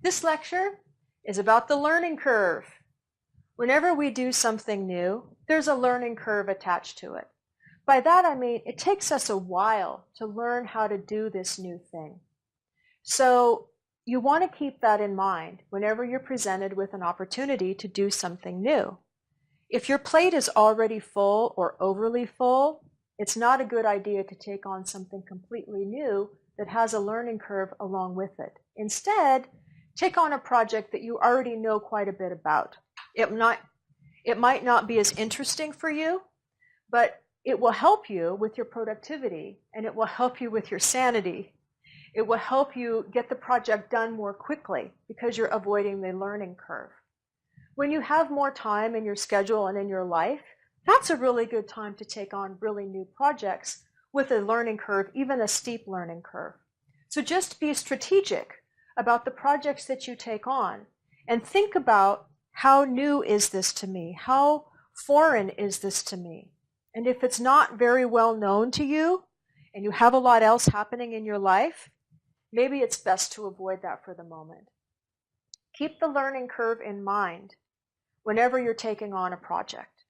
This lecture is about the learning curve. Whenever we do something new, there's a learning curve attached to it. By that I mean it takes us a while to learn how to do this new thing. So you want to keep that in mind whenever you're presented with an opportunity to do something new. If your plate is already full or overly full, it's not a good idea to take on something completely new that has a learning curve along with it. Instead, take on a project that you already know quite a bit about. It might not be as interesting for you, but it will help you with your productivity, and it will help you with your sanity. It will help you get the project done more quickly because you're avoiding the learning curve. When you have more time in your schedule and in your life, that's a really good time to take on really new projects with a learning curve, even a steep learning curve. So just be strategic about the projects that you take on and think about, how new is this to me? How foreign is this to me? And if it's not very well known to you and you have a lot else happening in your life, maybe it's best to avoid that for the moment. Keep the learning curve in mind whenever you're taking on a project.